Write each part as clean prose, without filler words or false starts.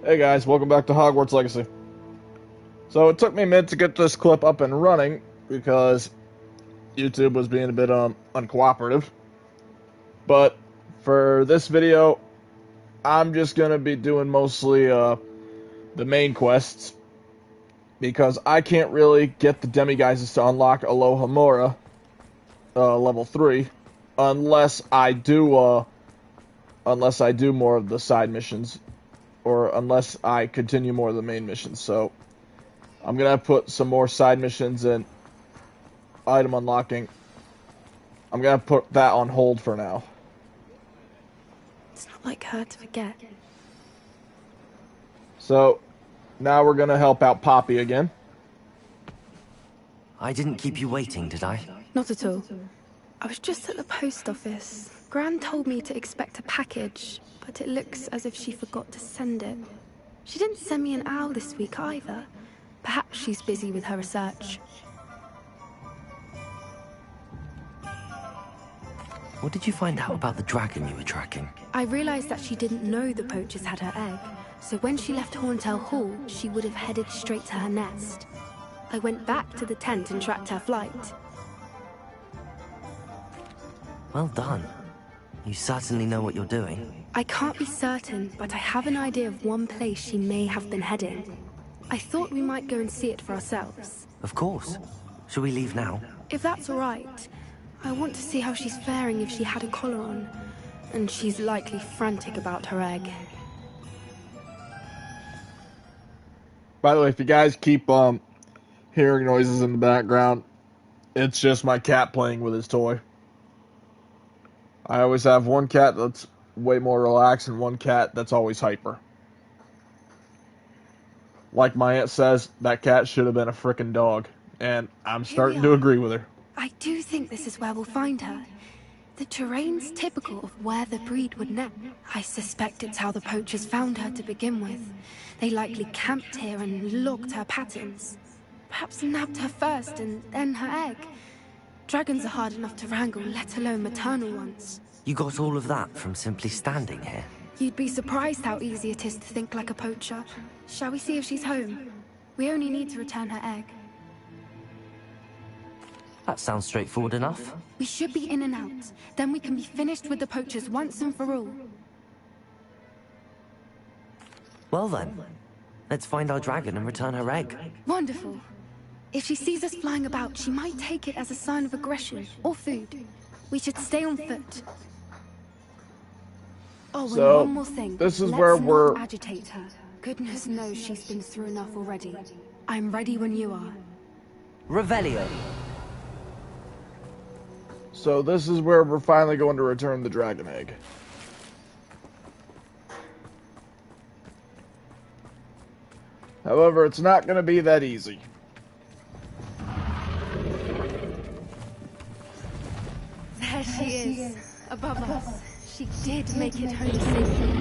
Hey guys, welcome back to Hogwarts Legacy. So it took me a minute to get this clip up and running because YouTube was being a bit uncooperative. But for this video, I'm just going to be doing mostly the main quests because I can't really get the Demiguises to unlock Alohomora level 3 unless I do more of the side missions. Or unless I continue more of the main missions. So I'm going to put some more side missions and item unlocking. I'm going to put that on hold for now. It's not like her to forget. So now we're going to help out Poppy again. I didn't keep you waiting, did I? Not at all. I was just at the post office. Gran told me to expect a package, but it looks as if she forgot to send it. She didn't send me an owl this week either. Perhaps she's busy with her research. What did you find out about the dragon you were tracking? I realized that she didn't know the poachers had her egg, so when she left Horntail Hall, she would have headed straight to her nest. I went back to the tent and tracked her flight. Well done. You certainly know what you're doing. I can't be certain, but I have an idea of one place she may have been heading. I thought we might go and see it for ourselves. Of course. Shall we leave now? If that's all right. I want to see how she's faring if she had a collar on. And she's likely frantic about her egg. By the way, if you guys keep hearing noises in the background, it's just my cat playing with his toy. I always have one cat that's way more relaxed and one cat that's always hyper. Like my aunt says, that cat should have been a frickin' dog. And I'm starting to agree with her. I do think this is where we'll find her. The terrain's typical of where the breed would nest. I suspect it's how the poachers found her to begin with. They likely camped here and logged her patterns. Perhaps nabbed her first and then her egg. Dragons are hard enough to wrangle, let alone maternal ones. You got all of that from simply standing here? You'd be surprised how easy it is to think like a poacher. Shall we see if she's home? We only need to return her egg. That sounds straightforward enough. We should be in and out. Then we can be finished with the poachers once and for all. Well then, let's find our dragon and return her egg. Wonderful. If she sees us flying about, she might take it as a sign of aggression or food. We should stay on foot. Oh, So, and one more thing. this is Let's where not we're... agitate her. Goodness knows she's been through enough already. I'm ready when you are. Revelio. So this is where we're finally going to return the dragon egg. However, it's not going to be that easy. There she is, above us. She did make it home safely.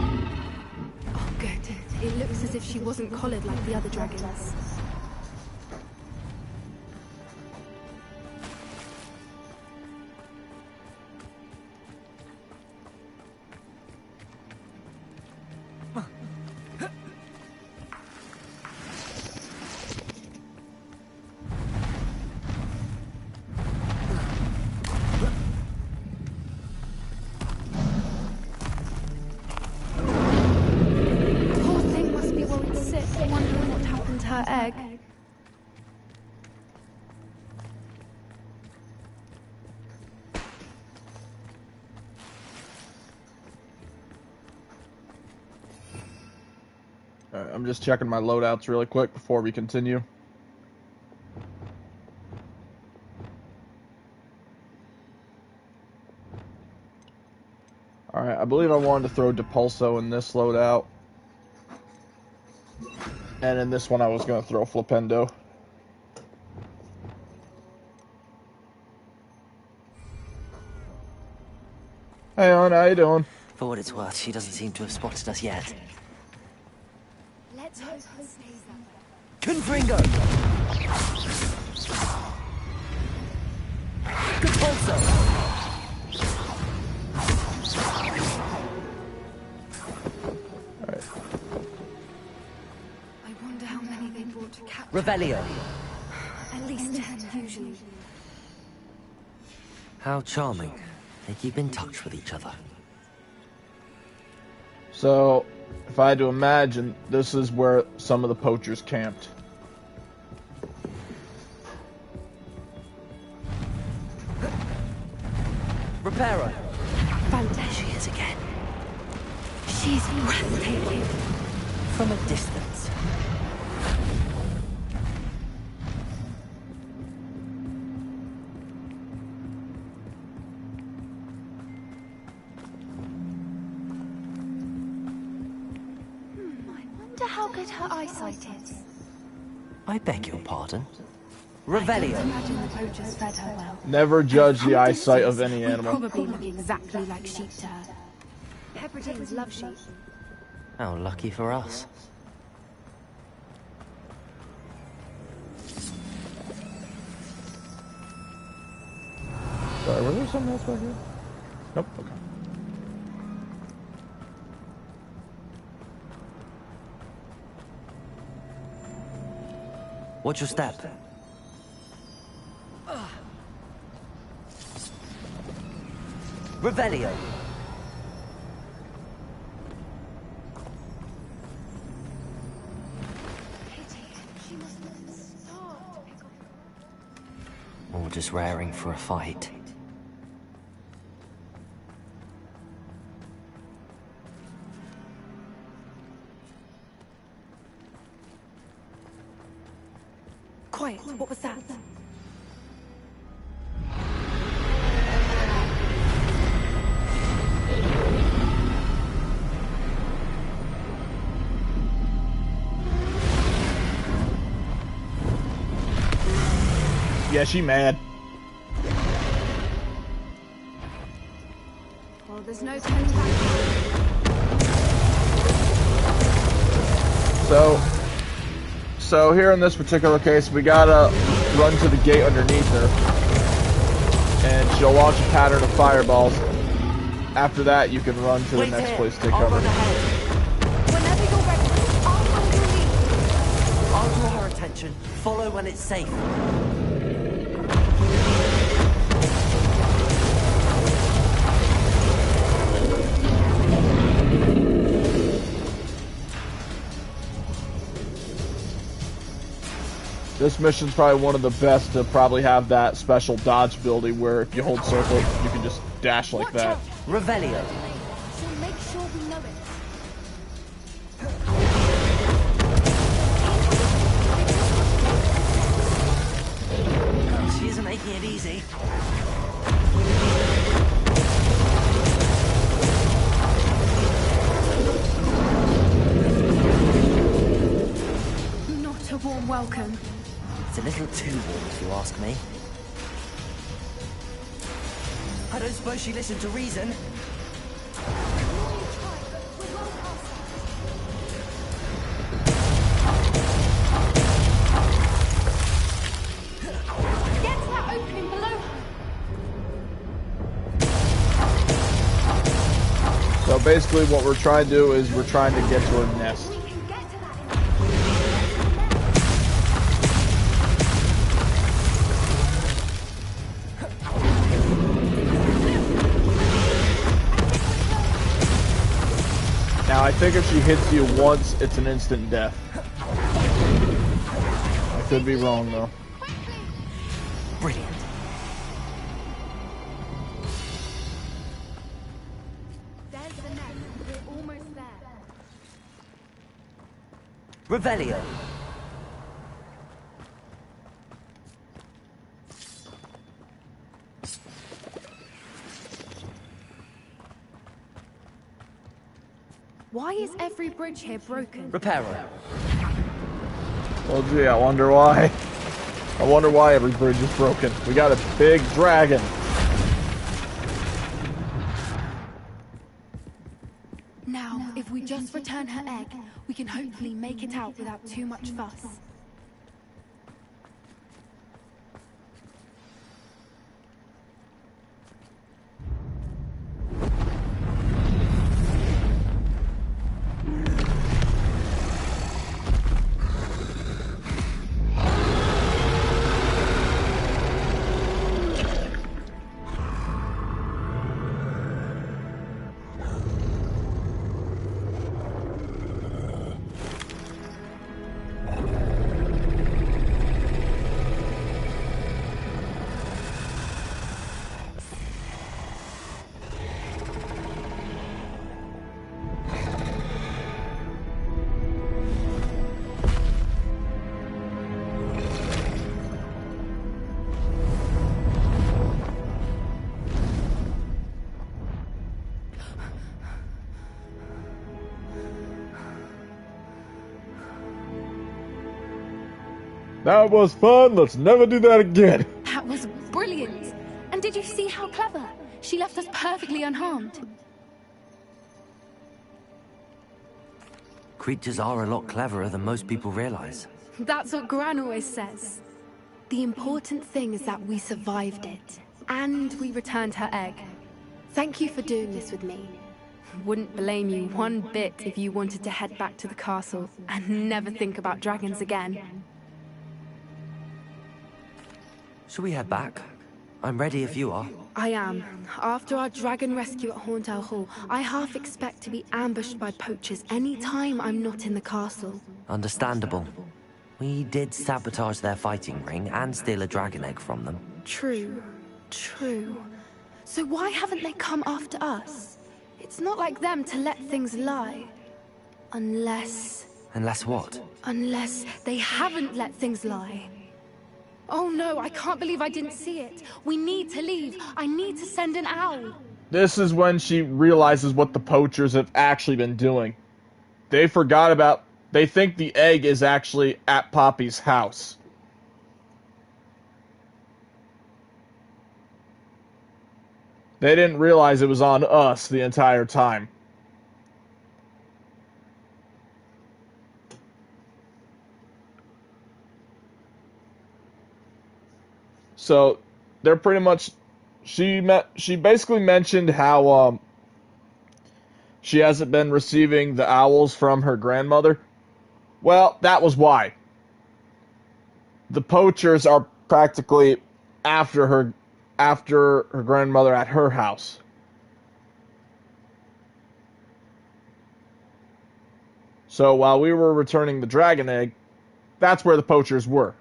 Oh, good. It looks as if she wasn't collared like the other dragons. Her egg. Alright, I'm just checking my loadouts really quick before we continue. Alright, I believe I wanted to throw Depulso in this loadout. And in this one, I was going to throw Flipendo. Hey, hon, how you doing? For what it's worth, she doesn't seem to have spotted us yet. Let's hope her stays up. Confringo! Depulso! Revelio. At least 10, usually. How charming. They keep in touch with each other. So, if I had to imagine, this is where some of the poachers camped. Reparo. She is again. She's breathtaking. From a distance. I wonder how good her eyesight is. I beg your pardon. Revelio. I imagine the poachers fed her well. Never judge the From a eyesight of distance, any we animal. probably look exactly like sheep to her. Hebrideans love sheep. How lucky for us. Sorry, was there something else back here? Nope, okay. Watch your step. Revelio. She must have starved to pick up. Or just raring for a fight. Quiet, what was that? Yeah, she mad. Well, there's no turning back. So here in this particular case, we gotta run to the gate underneath her, and she'll launch a pattern of fireballs. After that, you can run to the next place to take cover. Whenever you're ready, I'll underneath. I'll draw her attention. Follow when it's safe. This mission's probably one of the best to probably have that special dodge ability where if you hold circle, you can just dash like that. Revelio. So make sure we know it. She isn't making it easy. Not a warm welcome. It's a little too warm, if you ask me. I don't suppose she listened to reason. Get to that opening below her. So basically what we're trying to do is we're trying to get to her nest. We can get to that. Now I think if she hits you once, it's an instant death. I could be wrong though. Brilliant. There's the nest. We're almost there. Revelio. Why is every bridge here broken? Reparo. Well, gee, I wonder why. I wonder why every bridge is broken. We got a big dragon. Now, if we just return her egg, we can hopefully make it out without too much fuss. That was fun. Let's never do that again. That was brilliant. And did you see how clever? She left us perfectly unharmed. Creatures are a lot cleverer than most people realize. That's what Gran always says. The important thing is that we survived it. And we returned her egg. Thank you for doing this with me. Wouldn't blame you one bit if you wanted to head back to the castle and never think about dragons again. Shall we head back? I'm ready if you are. I am. After our dragon rescue at Hauntel Hall, I half expect to be ambushed by poachers any time I'm not in the castle. Understandable. We did sabotage their fighting ring and steal a dragon egg from them. True. True. So why haven't they come after us? It's not like them to let things lie. Unless... Unless what? Unless they haven't let things lie. Oh no, I can't believe I didn't see it. We need to leave. I need to send an owl. This is when she realizes what the poachers have actually been doing. They forgot about... They think the egg is actually at Poppy's house. They didn't realize it was on us the entire time. So, they're pretty much... She basically mentioned how she hasn't been receiving the owls from her grandmother. Well, that was why. The poachers are practically after her grandmother at her house. So while we were returning the dragon egg, that's where the poachers were.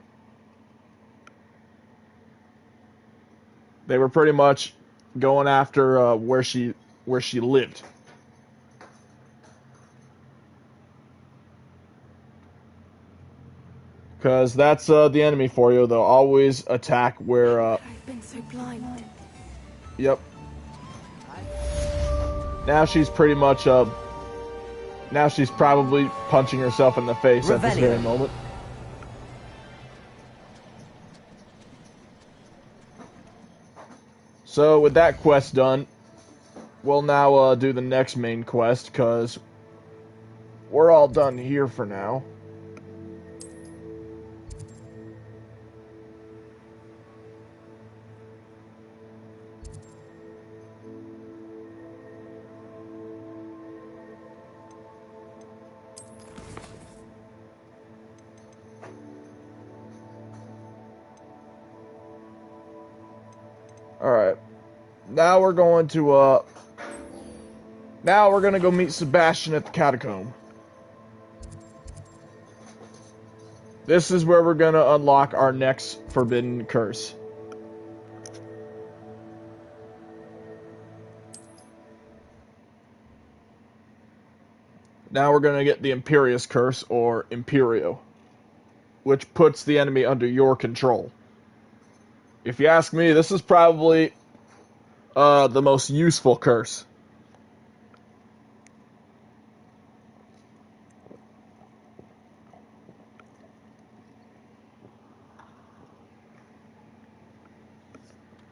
They were pretty much going after where she lived. Because that's the enemy for you. They'll always attack where... I've been so blind. Yep. Now she's pretty much... now she's probably punching herself in the face at this very moment. So, with that quest done, we'll now do the next main quest, because we're all done here for now. Alright. Now we're going to, now we're gonna go meet Sebastian at the catacomb. This is where we're gonna unlock our next forbidden curse. Now we're gonna get the Imperious Curse, or Imperio, which puts the enemy under your control. If you ask me, this is probably the most useful curse.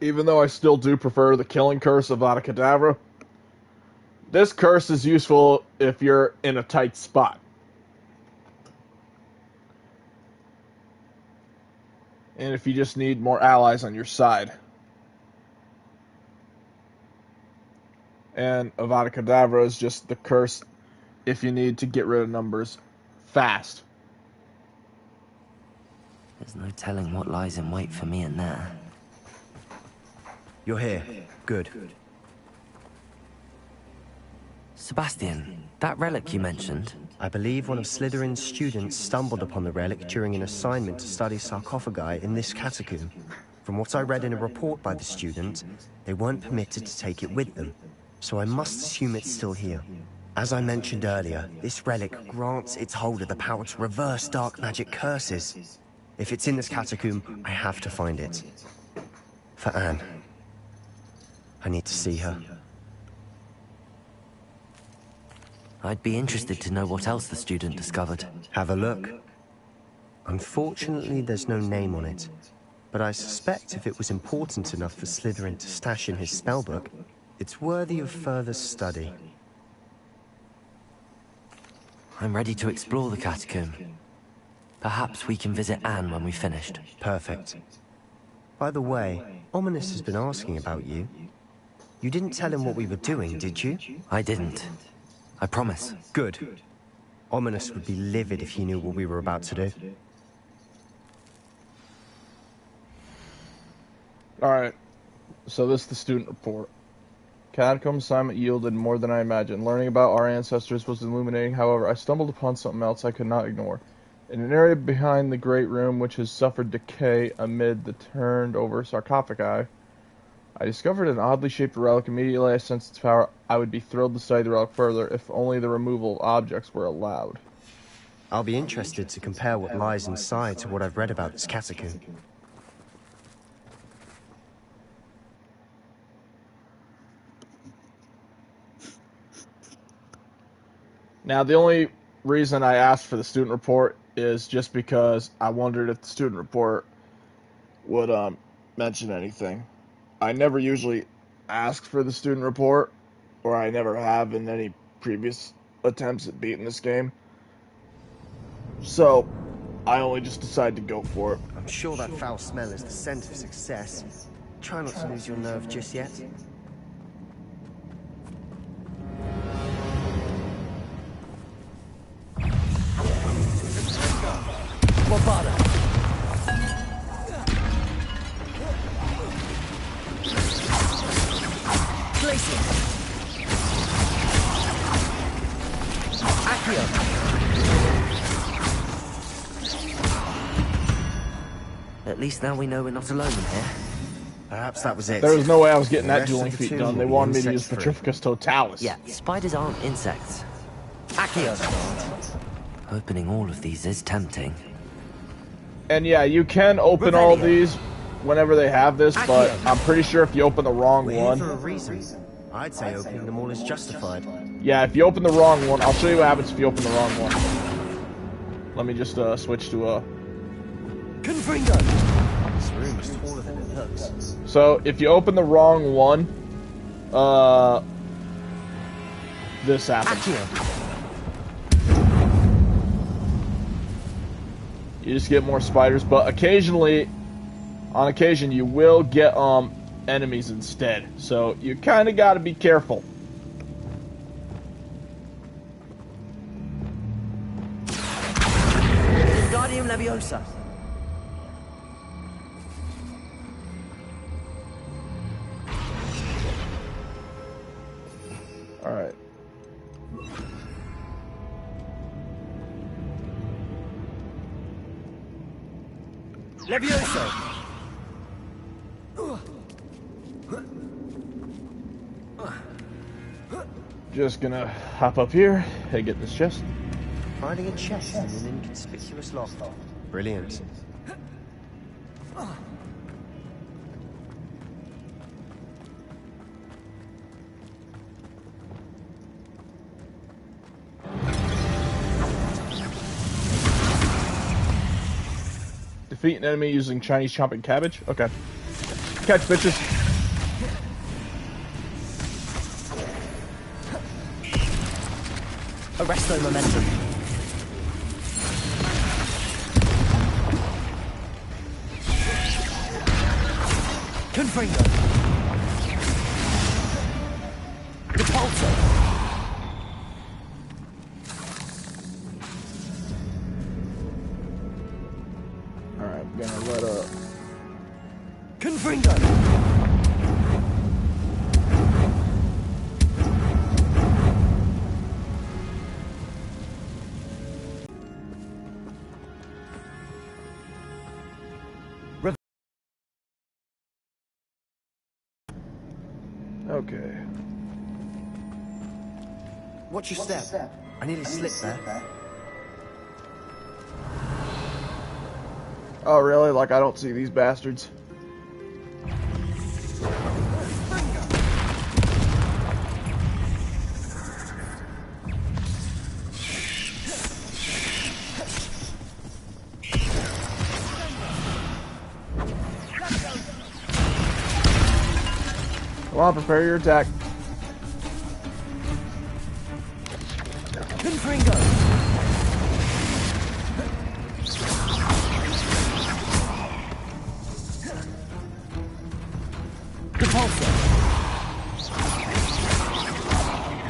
Even though I still do prefer the killing curse of Avada Kedavra, this curse is useful if you're in a tight spot. And if you just need more allies on your side. And Avada Kedavra is just the curse if you need to get rid of numbers fast. There's no telling what lies in wait for me in there. You're here. Good. Sebastian, that relic you mentioned. I believe one of Slytherin's students stumbled upon the relic during an assignment to study sarcophagi in this catacomb. From what I read in a report by the student, they weren't permitted to take it with them, so I must assume it's still here. As I mentioned earlier, this relic grants its holder the power to reverse dark magic curses. If it's in this catacomb, I have to find it. For Anne. I need to see her. I'd be interested to know what else the student discovered. Have a look. Unfortunately, there's no name on it. But I suspect if it was important enough for Slytherin to stash in his spellbook, it's worthy of further study. I'm ready to explore the catacomb. Perhaps we can visit Anne when we've finished. Perfect. By the way, Ominous has been asking about you. You didn't tell him what we were doing, did you? I didn't. I promise. Good. Ominous would be livid if he knew what we were about to do. Alright, so this is the student report. Catacomb assignment yielded more than I imagined. Learning about our ancestors was illuminating, however, I stumbled upon something else I could not ignore. In an area behind the great room which has suffered decay amid the turned-over sarcophagi, I discovered an oddly shaped relic. Immediately I sensed its power. I would be thrilled to study the relic further if only the removal of objects were allowed. I'll be interested to compare what lies inside to what I've read about this catacomb. Now, the only reason I asked for the student report is just because I wondered if the student report would mention anything. I never usually ask for the student report, or I never have in any previous attempts at beating this game. So, I only just decided to go for it. I'm sure that foul smell is the scent of success. Try not to lose your nerve just yet. At least now we know we're not alone in here. Perhaps that was it. There was no way I was getting The that rest dueling of the feat tomb done. They will be wanted me to use insect-free. Petrificus Totalis. Yeah, spiders aren't insects. Opening all of these is tempting. And yeah, you can open all these whenever they have this, but I'm pretty sure if you open the wrong We're here one... for a reason. I'd say opening them all is justified. Yeah, if you open the wrong one, I'll show you what happens if you open the wrong one. Let me just switch to Confringo! This room is taller than it looks. So, if you open the wrong one, this happens. You just get more spiders, but occasionally, on occasion, you will get enemies instead. So, you kind of got to be careful. Wingardium Leviosa. Alright. Leviosa. Just gonna hop up here and get this chest. Finding a chest in an inconspicuous loft. Brilliant. Defeat an enemy using Chinese chopping cabbage. Okay. Catch, bitches. Arresto momentum. Confringo. Repulsor. Alright, I'm gonna let Confringo. Okay. Watch your step. I nearly slipped there. Oh, really? Like, I don't see these bastards. Come on, prepare your attack. Confringo! Repulsor!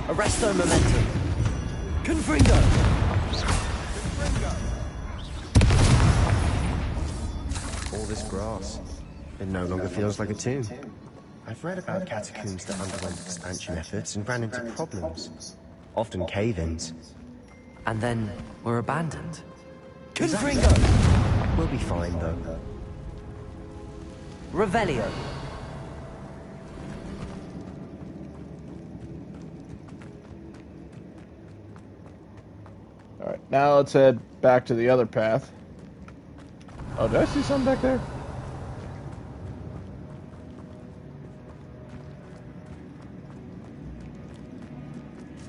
Arresto momentum! Confringo! All this grass. It no longer feels like a tomb. I've read about catacombs that underwent expansion efforts and ran into problems. Often cave-ins. And then were abandoned. Confringo! We'll be fine, though. Revelio! Alright, now let's head back to the other path. Oh, did I see something back there?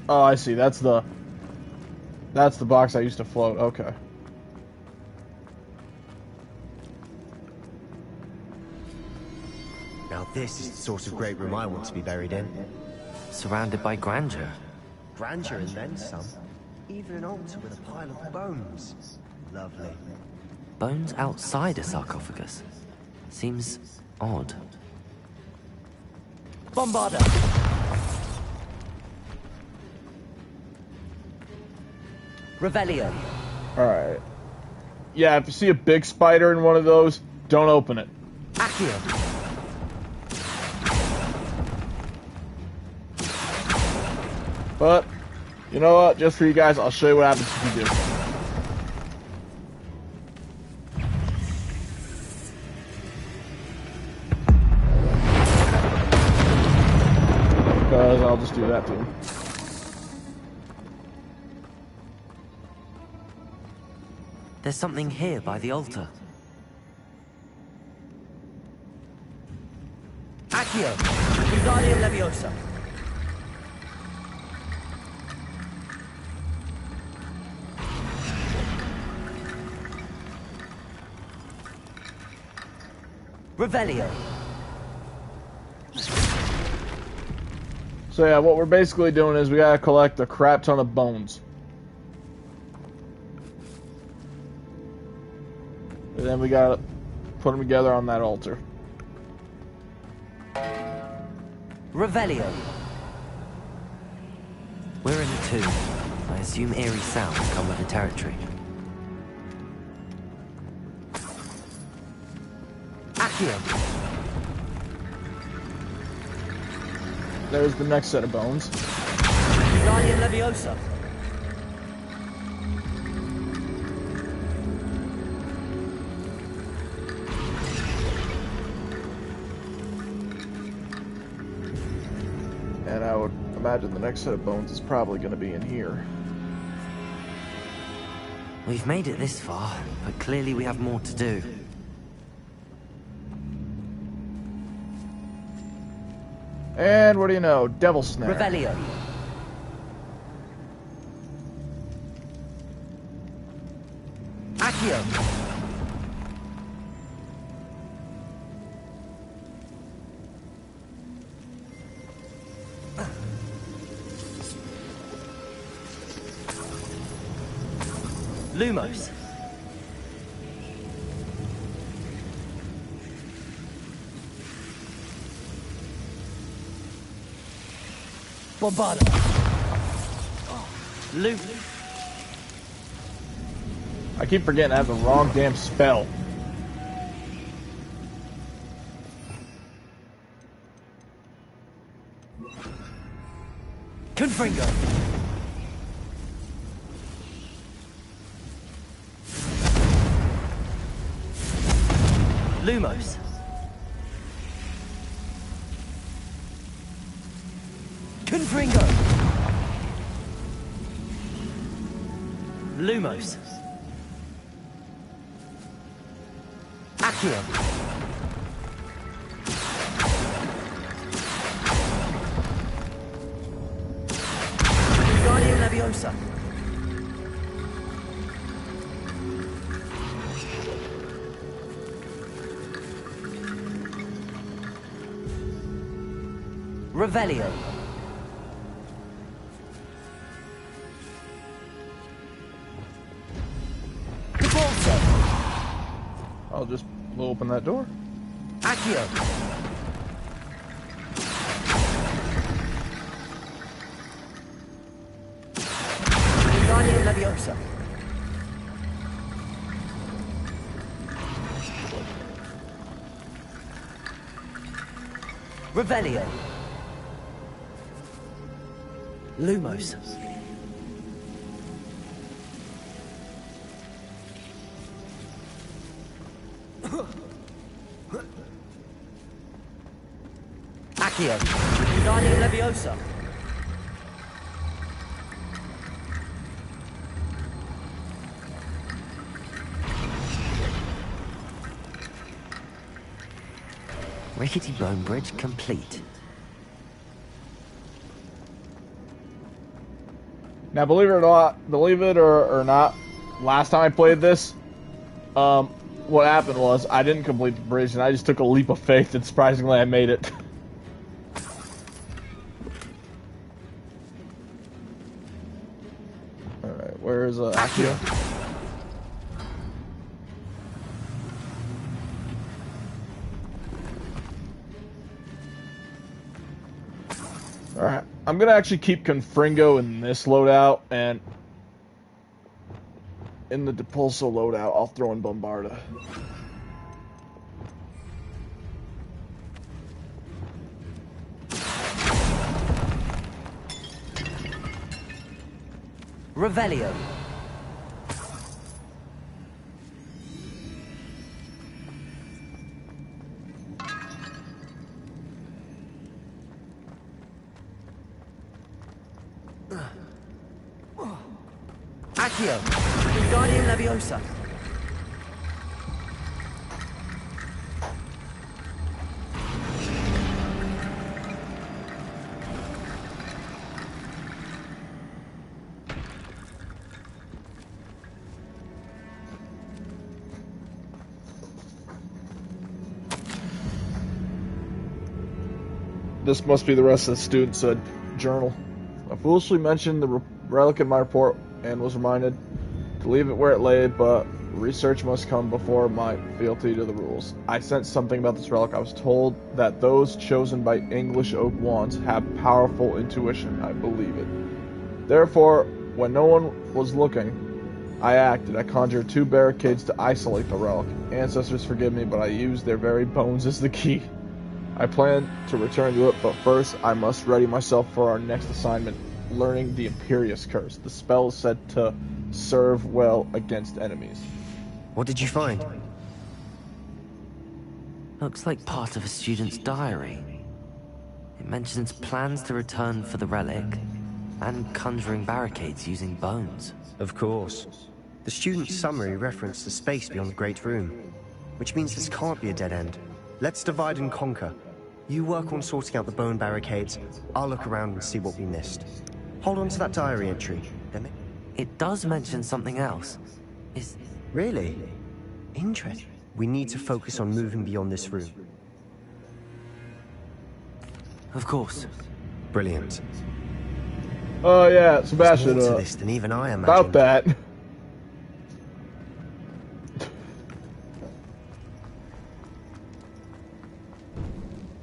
Oh, I see. That's the box I used to float. Okay. Now this is the sort of great room I want to be buried in. Surrounded by grandeur. Grandeur and then some. Even an altar with a pile of bones. Lovely. Bones outside a sarcophagus. Seems odd. Bombarda! Revelio. Alright. Yeah, if you see a big spider in one of those, don't open it. Accio. But, you know what? Just for you guys, I'll show you what happens if you do. Because I'll just do that to him. There's something here by the altar. Accio. Wingardium Leviosa. Revelio. So yeah, what we're basically doing is we gotta collect a crap ton of bones. And then we gotta put them together on that altar. Revelio. We're in a tomb. I assume eerie sounds come with the territory. Accio. There's the next set of bones. Wingardium Leviosa. And I would imagine the next set of bones is probably going to be in here. We've made it this far, but clearly we have more to do. And what do you know? Devil Snare. Revelio. Accio. Lumos. Bombarda. Loop. I keep forgetting I have the wrong damn spell. Confringo. Lumos. Confringo. Lumos. Accio. Wingardium Leviosa. Revelio. I'll just open that door. Accio. Guardian Leviosa. Revelio. Lumos. Accio. Guardian Leviosa. Rickety Bone Bridge complete. Now, believe it or not, last time I played this, what happened was I didn't complete the bridge, and I just took a leap of faith, and surprisingly, I made it. All right, where's Accio? Alright, I'm gonna actually keep Confringo in this loadout, and in the Depulso loadout, I'll throw in Bombarda. Revelio. Accio. Guardian Leviosa. This must be the rest of the student's journal. I foolishly mentioned the relic in my report and was reminded to leave it where it lay, but research must come before my fealty to the rules. I sensed something about this relic. I was told that those chosen by English oak wands have powerful intuition. I believe it. Therefore, when no one was looking, I acted. I conjured 2 barricades to isolate the relic. Ancestors forgive me, but I used their very bones as the key. I plan to return to it, but first I must ready myself for our next assignment, learning the Imperious Curse. The spell is said to serve well against enemies. What did you find? Looks like part of a student's diary. It mentions plans to return for the relic and conjuring barricades using bones. Of course. The student's summary referenced the space beyond the Great Room, which means this can't be a dead end. Let's divide and conquer. You work on sorting out the bone barricades. I'll look around and see what we missed. Hold on to that diary entry. It does mention something else. Is... Really? Interesting. We need to focus on moving beyond this room. Of course. Brilliant. Oh yeah, Sebastian, There's more to this than even I imagined. about that.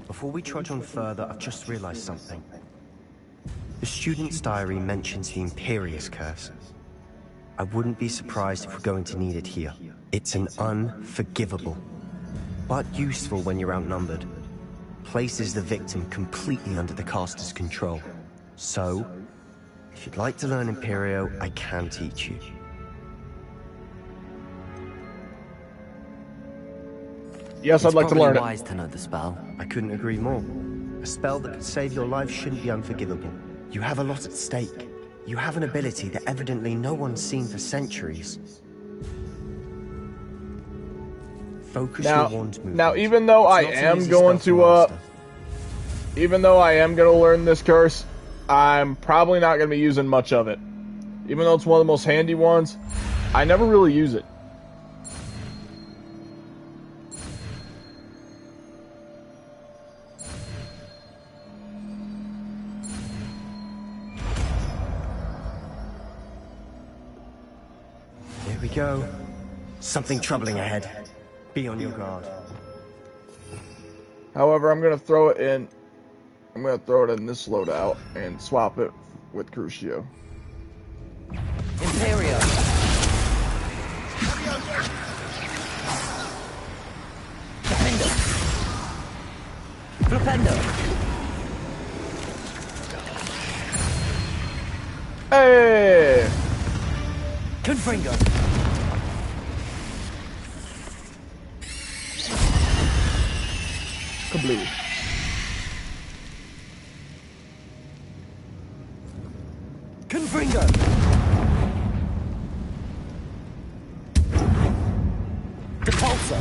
Before we trudge on further, I've just realized something. The student's diary mentions the Imperious Curse. I wouldn't be surprised if we're going to need it here. It's an unforgivable, but useful when you're outnumbered. Places the victim completely under the caster's control. So, if you'd like to learn Imperio, I can teach you. Yes, I'd like to learn It's it. probably wise to know the spell. I couldn't agree more. A spell that could save your life shouldn't be unforgivable. You have a lot at stake. You have an ability that evidently no one's seen for centuries. Focus your wand movement. Now, even though I am going to, even though I am going to learn this curse, I'm probably not going to be using much of it. Even though it's one of the most handy ones, I never really use it. Here we go. Something troubling ahead. Be on your guard. However, I'm gonna throw it in. I'm gonna throw it in this loadout and swap it with Crucio. Imperio. Defendo. Flipendo. Hey! Confringo. Complete. Confringo. Depulso.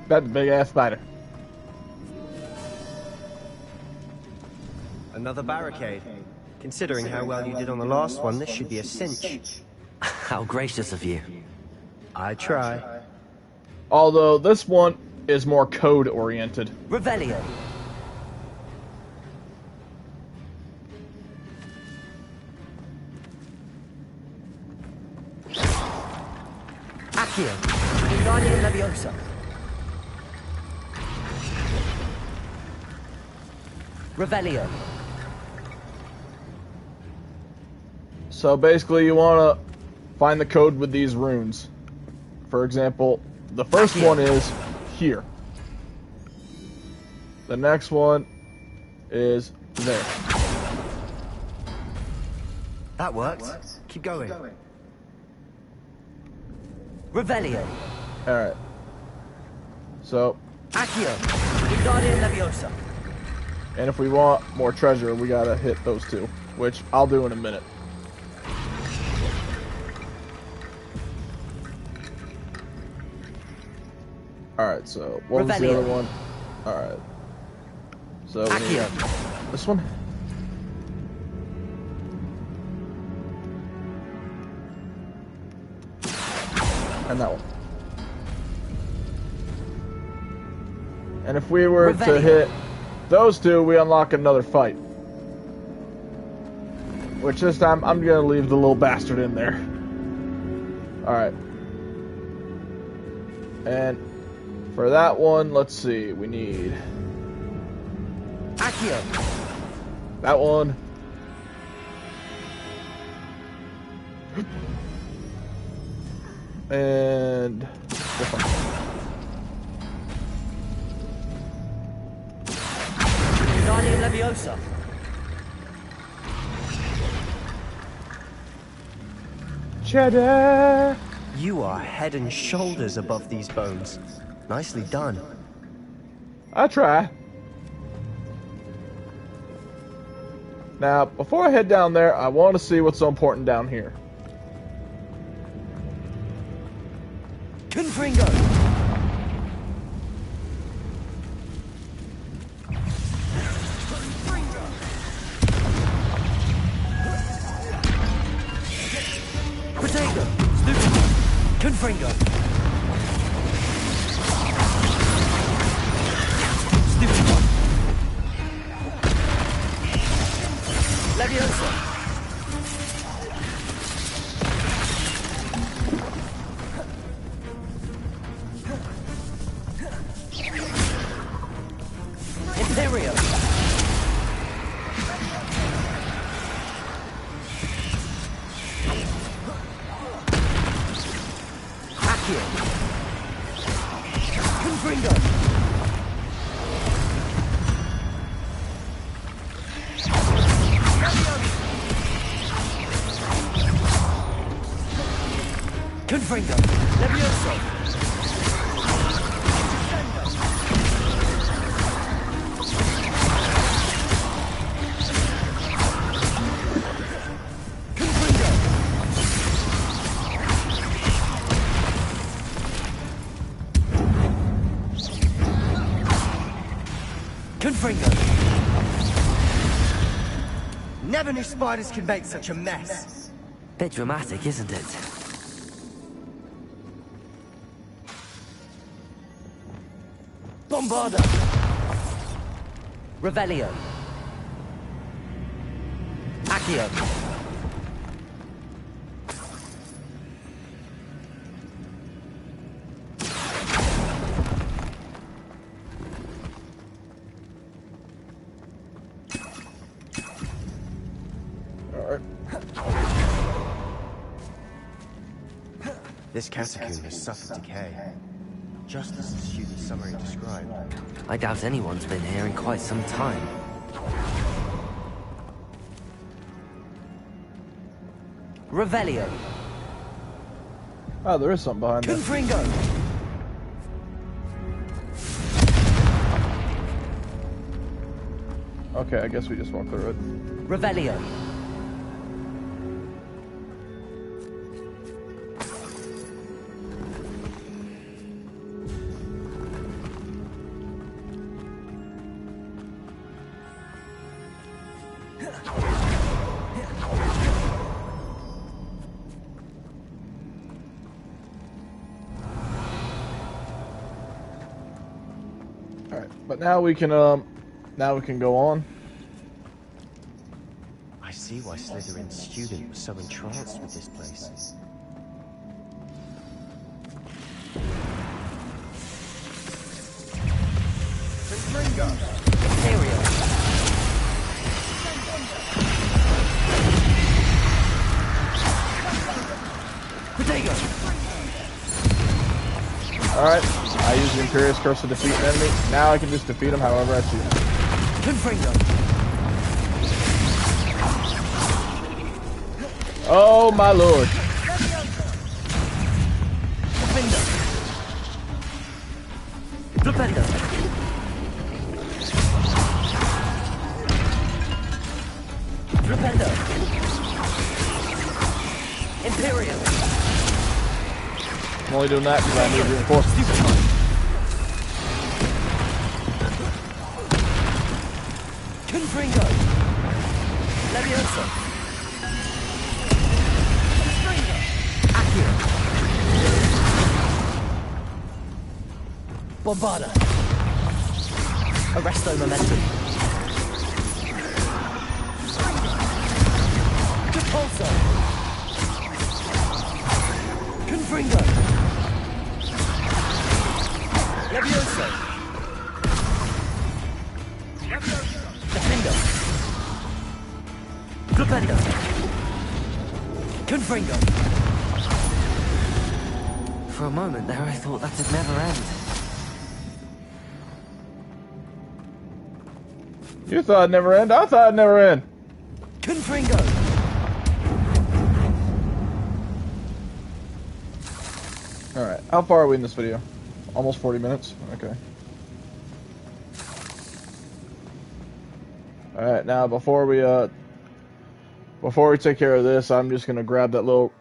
That's a big ass spider. Another barricade. Considering how well you did on the last one, this should be a cinch. How gracious of you. I try. Although this one is more code oriented. Revelio. Accio. Wingardium Leviosa. Revelio. So basically you want to find the code with these runes. For example, the first one is here. The next one is there. That worked. Keep going. Revelio. Alright. So, Accio. Wingardium Leviosa. and if we want more treasure, we gotta hit those two, which I'll do in a minute. Alright, so what was the other one? Alright. So we need this one. And that one. And if we were to hit those two, we unlock another fight. Which this time, I'm gonna leave the little bastard in there. Alright. And for that one, let's see, we need Accio. that one. And this one. Wingardium Leviosa. Cheddar! You are head and shoulders above these bones. Nicely done. I try. Now, before I head down there, I want to see what's so important down here. Confringo. Protego. Stupid. Confringo. Stupid one. Leviosa. Imperio. Accio. Confringo. Confringo. Levioso. Confringo. Never knew spiders could make such a mess. Bit dramatic, isn't it? Bombarda. Revelio. Accio. Alright. This catacomb has suffered decay, just as the student's summary described. I doubt anyone's been here in quite some time. Revelio. Oh, there is something behind there. Confringo. Okay, I guess we just walk through it. Revelio. Alright, but now we can go on. I see why Slytherin's student was so entranced with this place. Imperial. Protego. Alright, I use the Imperious Curse to defeat an enemy. Now I can just defeat him however I choose. Confringo. Oh my lord. Defender. Flipendo. Flipendo. Imperial. I'm only doing that because I need reinforcements. Confringo. Levioso. Accio. Bombarda. Arresto momentum. Repulso. Confringo. Levioso. Defendo. Flipendo. Confringo. For a moment there, I thought that'd never end. You thought it'd never end? I thought it'd never end. Confringo. Alright, how far are we in this video? Almost 40 minutes? Okay. Alright, now before we take care of this, I'm just gonna grab that little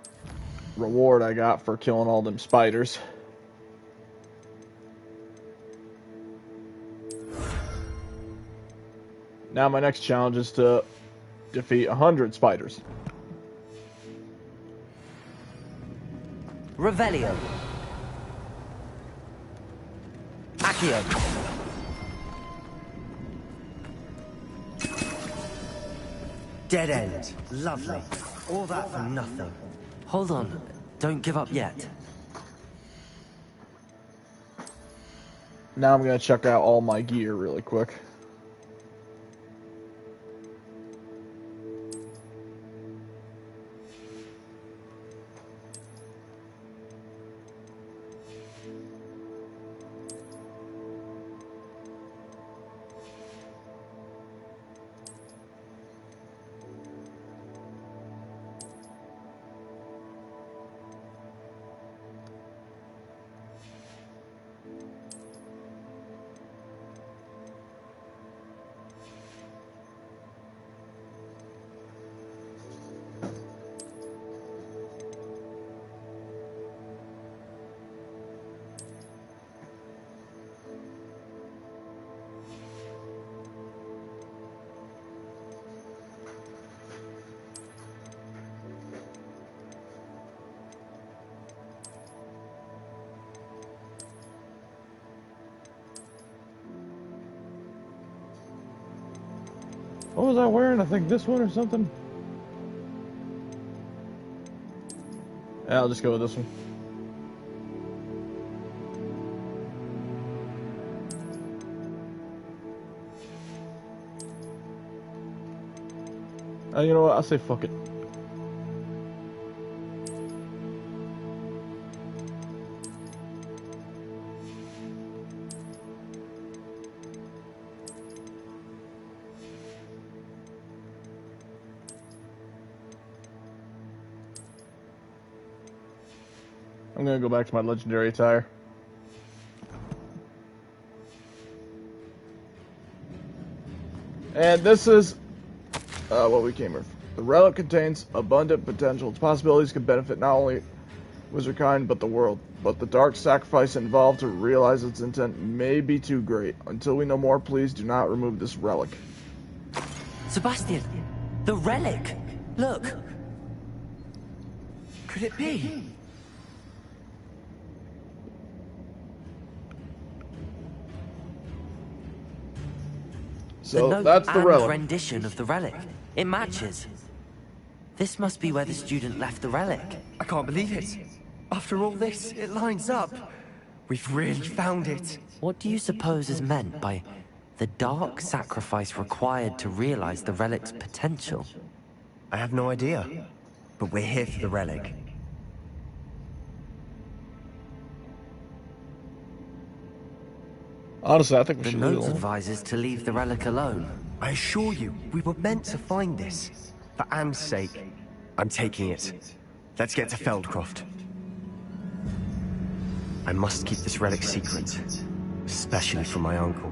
reward I got for killing all them spiders. Now my next challenge is to defeat 100 spiders. Revelio. Accio. Dead end. Lovely. All that for nothing. Hold on. Don't give up yet. Now I'm gonna check out all my gear really quick. What was I wearing? I think this one or something. Yeah, I'll just go with this one. You know what? I'll say fuck it. I'm gonna go back to my legendary attire. And this is what we came here for. The relic contains abundant potential. Its possibilities could benefit not only wizardkind, but the world. But the dark sacrifice involved to realize its intent may be too great. Until we know more, please do not remove this relic. Sebastian, the relic! Look! Could it be? So that's the relic. Rendition of the relic. It matches. This must be where the student left the relic. I can't believe it. After all this, it lines up. We've really found it. What do you suppose is meant by the dark sacrifice required to realize the relic's potential? I have no idea. But we're here for the relic. Honestly, I think we The should leave it note alone. advises to leave the relic alone. I assure you, we were meant to find this. For Anne's sake, I'm taking it. Let's get to Feldcroft. I must keep this relic secret. Especially from my uncle.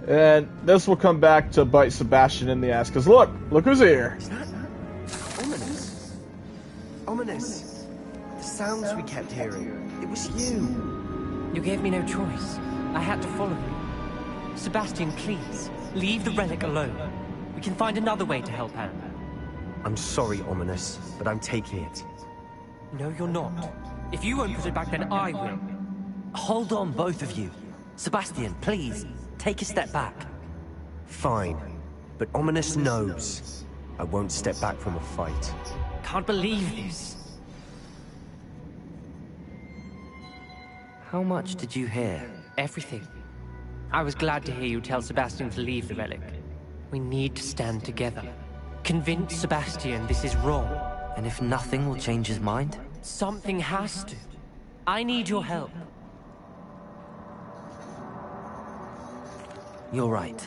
And this will come back to bite Sebastian in the ass. Because look who's here. Is that ominous? Ominous. The sounds we kept hearing. It was you. You gave me no choice. I had to follow you. Sebastian, please, leave the relic alone. We can find another way to help Anne. I'm sorry, Ominous, but I'm taking it. No, you're not. If you won't put it back, then I will. Hold on, both of you. Sebastian, please, take a step back. Fine, but Ominous knows. I won't step back from a fight. Can't believe this. How much did you hear? Everything. I was glad to hear you tell Sebastian to leave the relic. We need to stand together. Convince Sebastian this is wrong. And if nothing will change his mind? Something has to. I need your help. You're right.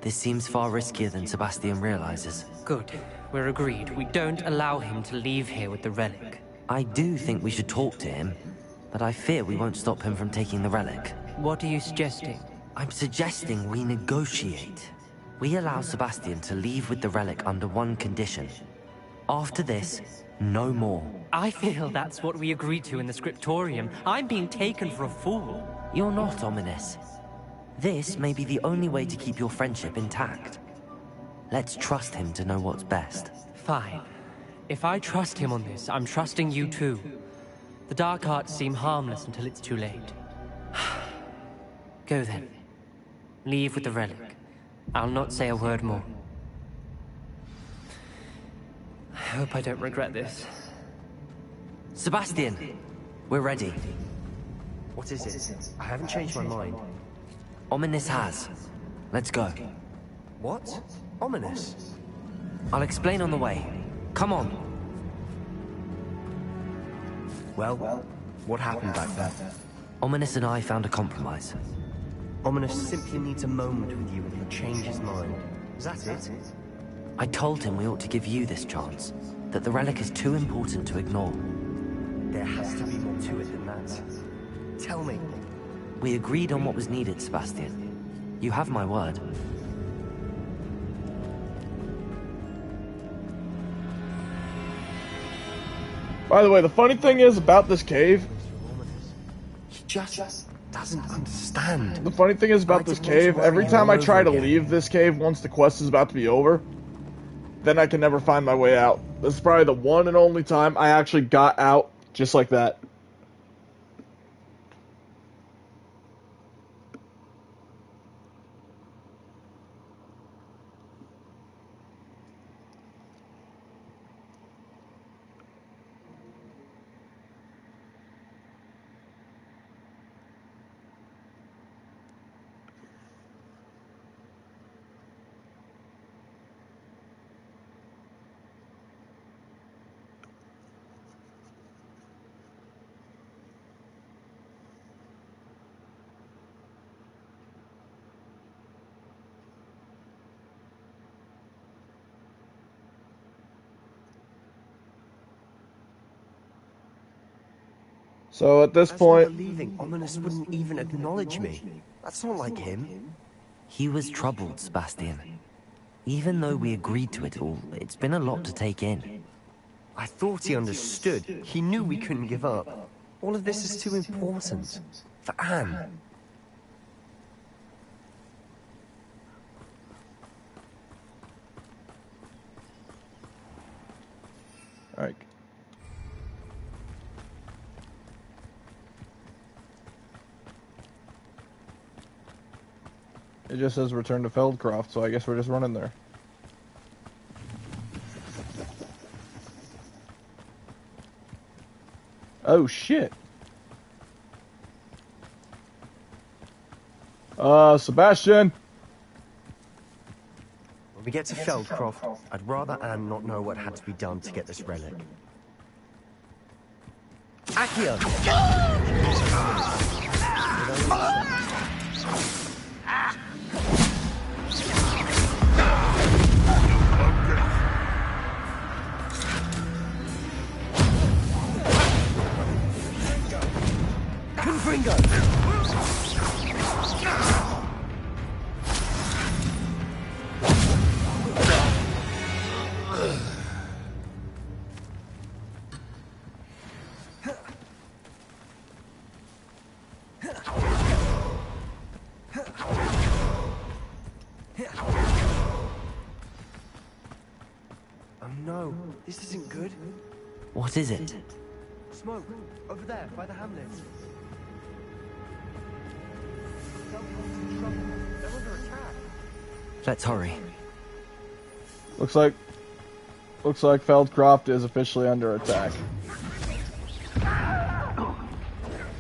This seems far riskier than Sebastian realizes. Good. We're agreed. We don't allow him to leave here with the relic. I do think we should talk to him, but I fear we won't stop him from taking the relic. What are you suggesting? I'm suggesting we negotiate. We allow Sebastian to leave with the relic under one condition. After this, no more. I feel that's what we agreed to in the scriptorium. I'm being taken for a fool. You're not, Ominous. This may be the only way to keep your friendship intact. Let's trust him to know what's best. Fine. If I trust him on this, I'm trusting you too. The dark arts seem harmless until it's too late. Go then. Leave with the relic. I'll not say a word more. I hope I don't regret this. Sebastian, we're ready. What is it? I haven't changed my mind. Ominous has. Let's go. What? Ominous? I'll explain on the way. Come on. Well, what happened back there? Ominous and I found a compromise. Ominous simply needs a moment with you and he'll change his mind. Is that it? I told him we ought to give you this chance, that the relic is too important to ignore. There has to be more to it than that. Tell me. We agreed on what was needed, Sebastian. You have my word. By the way, the funny thing is about this cave. He just doesn't understand. The funny thing is about this cave, every time I try to leave this cave once the quest is about to be over, then I can never find my way out. This is probably the one and only time I actually got out just like that. So at this As point, for leaving, Ominous wouldn't even acknowledge me. That's not like him. He was troubled, Sebastian. Even though we agreed to it all, it's been a lot to take in. I thought he understood. He knew we couldn't give up. All of this is too important. For Anne. alright. It just says return to Feldcroft, so I guess we're just running there. Oh shit. Sebastian! When we get to Feldcroft, I'd rather Anne not know what had to be done to get this relic. Accio! Confringo! Oh no, this isn't good. What is it? Smoke, over there, by the hamlets. They're under attack. Let's hurry. Looks like Feldcroft is officially under attack.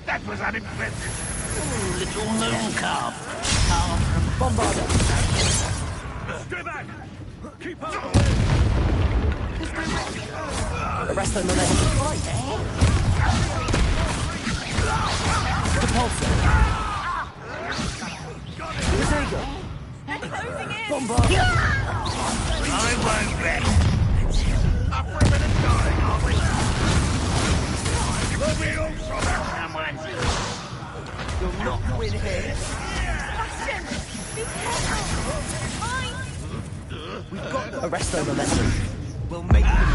That was unimpressive. Little moon calf. Bombarder. Stay back. Keep up. Arrest them and Repulsor. Bombarder. I won't rest. Up for a minute going, are we? We'll be all from someone. You'll not win here. Bastion! Be careful! Mine! We've got them. Arrest their momentum. We'll make them.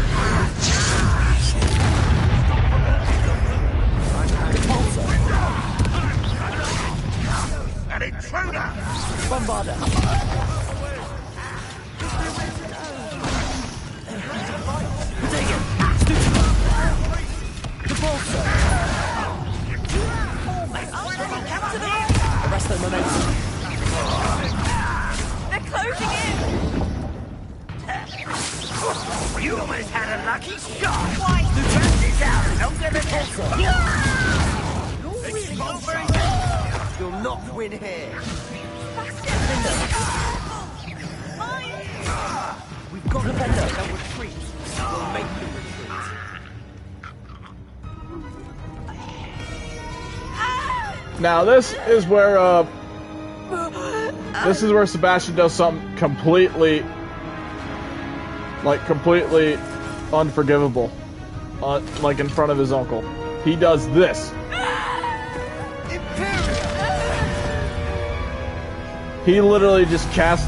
An intruder! Bombarder. Arrest their momentum. They're closing in! You almost had a lucky shot! Why? Turn this out and don't get a You'll not win here. We've got them. They'll retreat. We'll make them retreat. Now this is where Sebastian does something completely unforgivable, like in front of his uncle. He does this. He literally just casts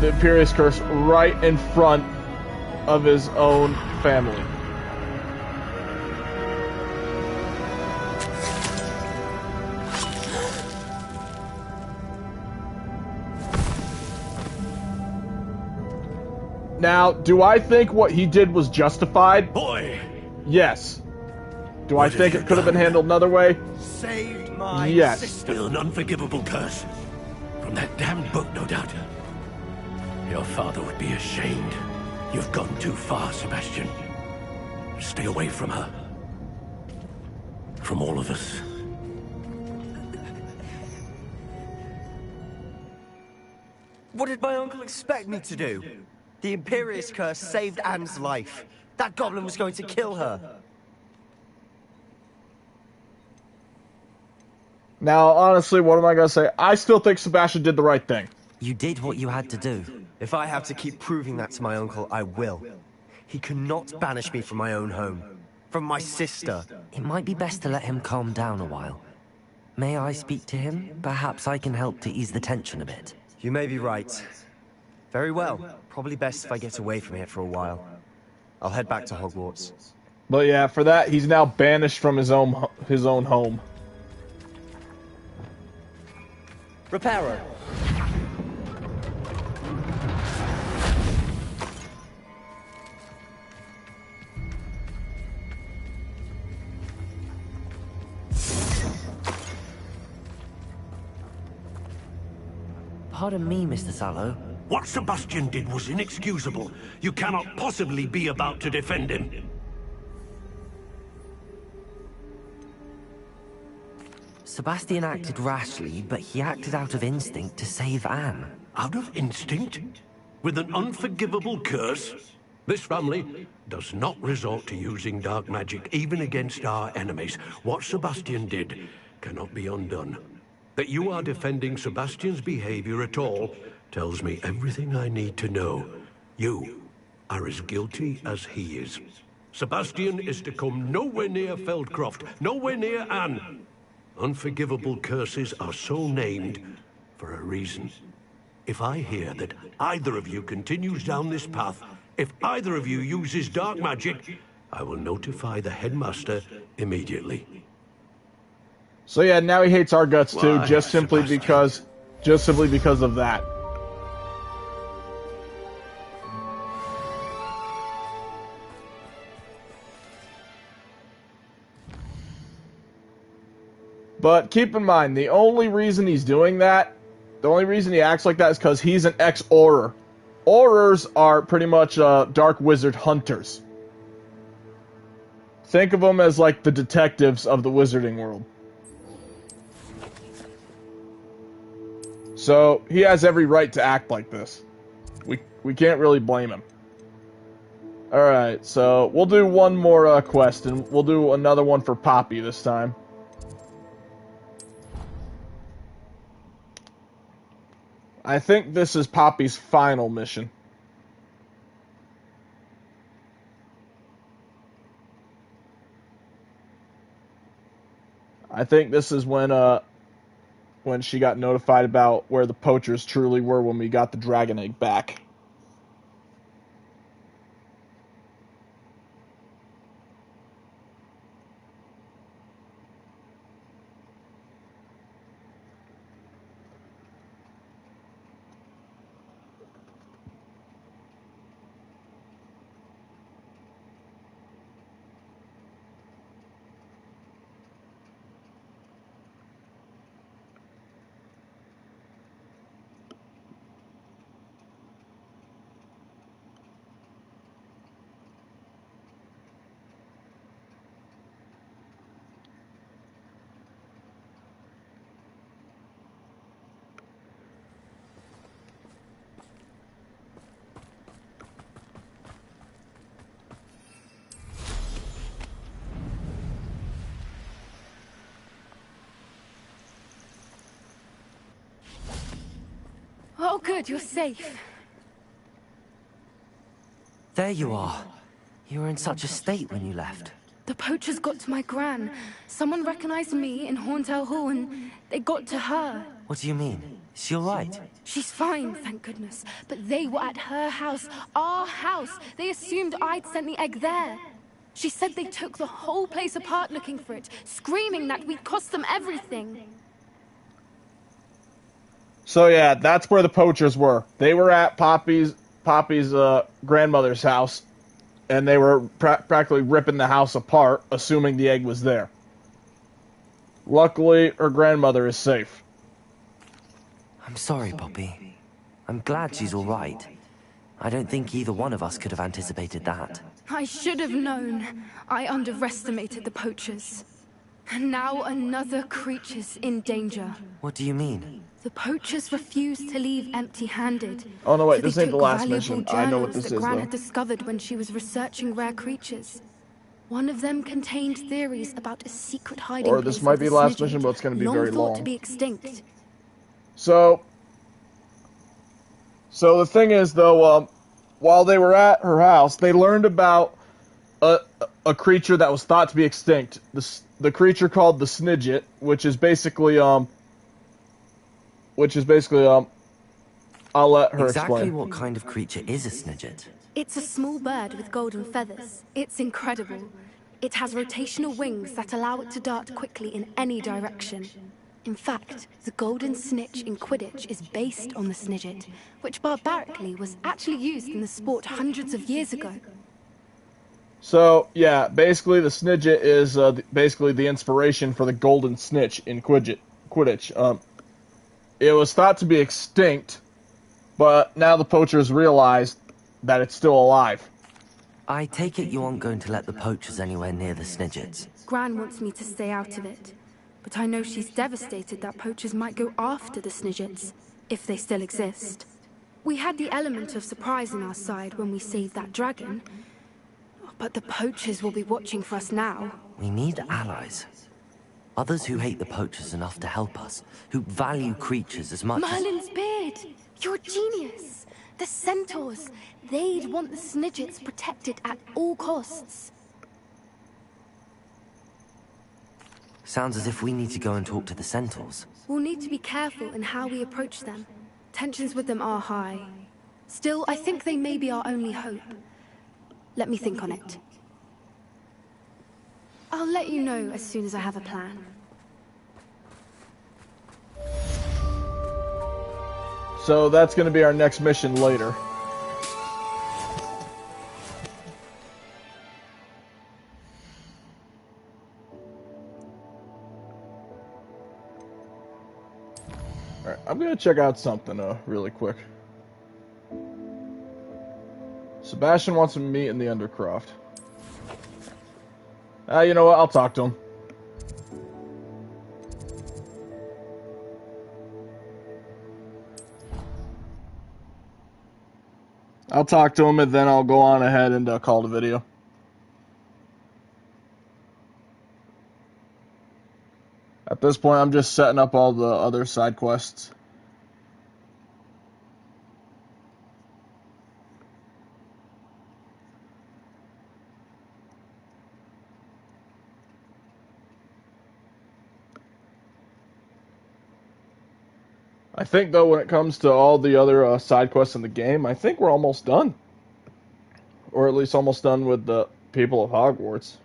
the Imperious Curse right in front of his own family. Now, do I think what he did was justified? Boy! Yes. Do I think it could have been handled another way? Saved my Yes. sister. Still an unforgivable curse. From that damned book, no doubt. Your father would be ashamed. You've gone too far, Sebastian. Stay away from her. From all of us. What did my uncle expect me to do? The Imperious Curse saved Anne's life. That goblin was going to kill her. Now, honestly, what am I going to say? I still think Sebastian did the right thing. You did what you had to do. If I have to keep proving that to my uncle, I will. He cannot banish me from my own home. From my sister. It might be best to let him calm down a while. May I speak to him? Perhaps I can help to ease the tension a bit. You may be right. Very well. Probably best if I get away from here for a while. I'll head back to Hogwarts. But yeah, for that, he's now banished from his own home. Reparo. Pardon me, Mr. Sallow. What Sebastian did was inexcusable. You cannot possibly be about to defend him. Sebastian acted rashly, but he acted out of instinct to save Anne. Out of instinct? With an unforgivable curse? This family does not resort to using dark magic even against our enemies. What Sebastian did cannot be undone. That you are defending Sebastian's behavior at all tells me everything I need to know. You are as guilty as he is. Sebastian is to come nowhere near Feldcroft, nowhere near Anne. Unforgivable curses are so named for a reason. If I hear that either of you continues down this path, if either of you uses dark magic, I will notify the headmaster immediately. So yeah, now he hates our guts too, Why, just simply because of that. But keep in mind, the only reason he's doing that, the only reason he acts like that is because he's an ex-Auror. Aurors are pretty much dark wizard hunters. Think of them as like the detectives of the wizarding world. So he has every right to act like this. We can't really blame him. Alright, so we'll do one more quest, and we'll do another one for Poppy this time. I think this is Poppy's final mission. I think this is when she got notified about where the poachers truly were when we got the dragon egg back. Oh, good, you're safe. There you are. You were in such a state when you left. The poachers got to my gran. Someone recognized me in Horntail Hall, and they got to her. What do you mean? Is she alright? She's fine, thank goodness. But they were at her house, our house. They assumed I'd sent the egg there. She said they took the whole place apart looking for it, screaming that we'd cost them everything. So yeah, that's where the poachers were. They were at Poppy's grandmother's house, and they were practically ripping the house apart, assuming the egg was there. Luckily, her grandmother is safe. I'm sorry, Poppy. I'm glad she's alright. I don't think either one of us could have anticipated that. I should have known. I underestimated the poachers. And now another creature's in danger. What do you mean? The poachers refused to leave empty-handed. Oh no, wait, So this they ain't the took last valuable mission. I know what journals this that is, Gran though. had discovered when she was researching rare creatures. One of them contained theories about a secret hiding Or place this might of be the the last Snidget, mission, but it's going to be long very thought to long. be extinct. So the thing is, though, while they were at her house, they learned about a creature that was thought to be extinct. The creature called the Snidget, which is basically I'll let her Exactly explain. what kind of creature is a Snidget? It's a small bird with golden feathers. It's incredible. It has rotational wings that allow it to dart quickly in any direction. In fact, the golden snitch in Quidditch is based on the Snidget, which barbarically was actually used in the sport hundreds of years ago. So, yeah, basically the Snidget is basically the inspiration for the golden snitch in Quidditch. It was thought to be extinct, but now the poachers realized that it's still alive. I take it you aren't going to let the poachers anywhere near the Snidgets. Gran wants me to stay out of it, but I know she's devastated that poachers might go after the Snidgets, if they still exist. We had the element of surprise on our side when we saved that dragon, but the poachers will be watching for us now. We need allies. Others who hate the poachers enough to help us, who value creatures as much as... Merlin's beard! You're a genius! The centaurs! They'd want the Snidgets protected at all costs. Sounds as if we need to go and talk to the centaurs. We'll need to be careful in how we approach them. Tensions with them are high. Still, I think they may be our only hope. Let me think on it. I'll let you know as soon as I have a plan. So that's going to be our next mission later. Alright, I'm going to check out something really quick. Sebastian wants to meet in the Undercroft. You know what? I'll talk to him. I'll talk to him and then I'll go on ahead and call the video. At this point, I'm just setting up all the other side quests. I think, though, when it comes to all the other side quests in the game, I think we're almost done. Or at least almost done with the people of Hogwarts.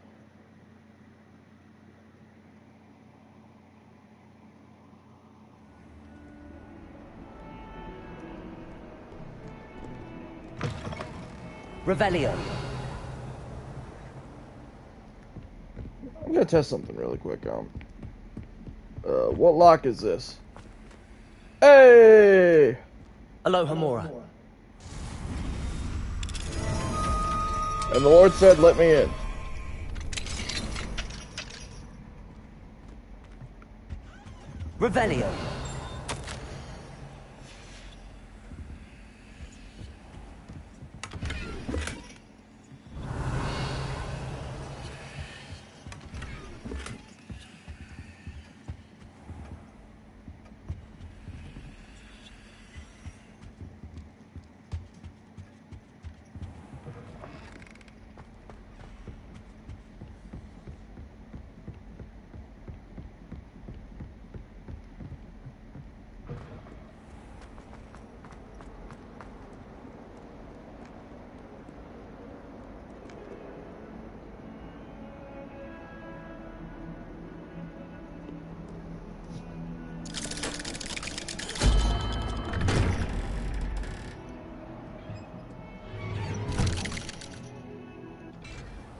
Revelio. I'm gonna test something really quick. What lock is this? Hey! Alohomora. And the Lord said, let me in. Revelio.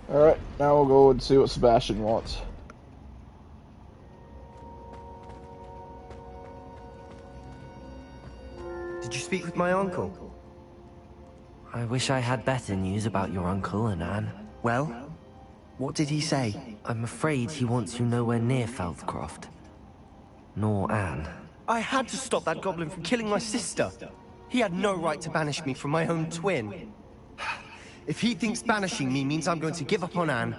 Alright, now we'll go and see what Sebastian wants. Did you speak with my uncle? I wish I had better news about your uncle and Anne. Well, what did he say? I'm afraid he wants you nowhere near Feldcroft. Nor Anne. I had to stop that goblin from killing my sister. He had no right to banish me from my own twin. If he thinks banishing me means I'm going to give up on Anne,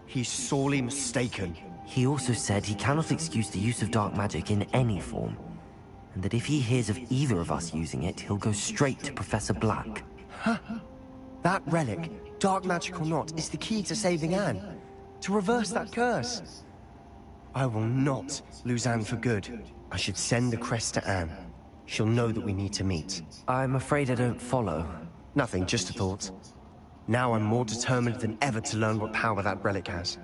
he's sorely mistaken. He also said he cannot excuse the use of dark magic in any form, and that if he hears of either of us using it, he'll go straight to Professor Black. That relic, Dark magic or not, is the key to saving Anne. To reverse that curse. I will not lose Anne for good. I should send the crest to Anne. She'll know that we need to meet. I'm afraid I don't follow. Nothing, just a thought. Now I'm more determined than ever to learn what power that relic has.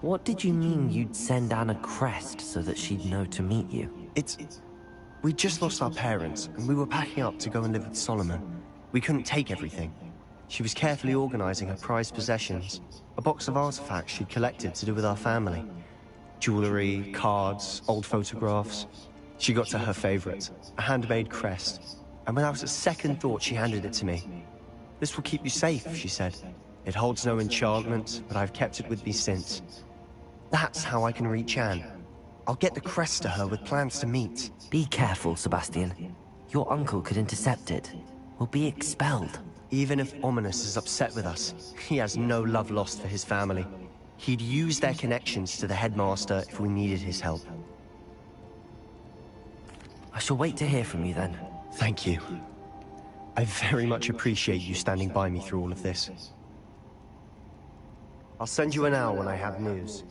What did you mean you'd send Anne a crest so that she'd know to meet you? We just lost our parents, and we were packing up to go and live with Solomon. We couldn't take everything. She was carefully organizing her prized possessions, a box of artifacts she'd collected to do with our family. Jewelry, cards, old photographs. She got to her favorite, a handmade crest, and without a second thought she handed it to me. "This will keep you safe," she said. "It holds no enchantment, but I've kept it with me since. That's how I can reach Anne. I'll get the crest to her with plans to meet." Be careful, Sebastian. Your uncle could intercept it. We'll be expelled. Even if Ominous is upset with us, he has no love lost for his family. He'd use their connections to the headmaster if we needed his help. I shall wait to hear from you then. Thank you. I very much appreciate you standing by me through all of this. I'll send you an hour when I have news.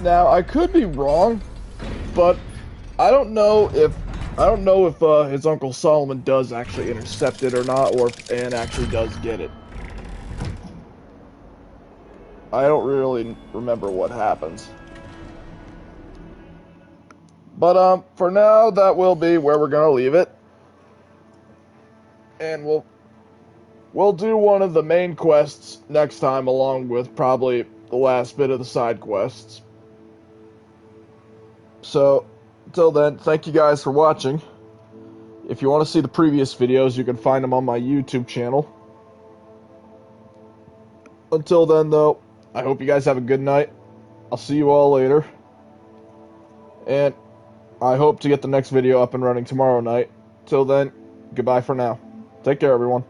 Now, I could be wrong, but I don't know if his Uncle Solomon does actually intercept it or not, or if Anne actually does get it. I don't really remember what happens. But for now, that will be where we're gonna leave it, and we'll do one of the main quests next time, along with probably the last bit of the side quests. So, until then, thank you guys for watching. If you want to see the previous videos, you can find them on my YouTube channel. Until then, though, I hope you guys have a good night. I'll see you all later. And I hope to get the next video up and running tomorrow night. Till then, goodbye for now. Take care, everyone.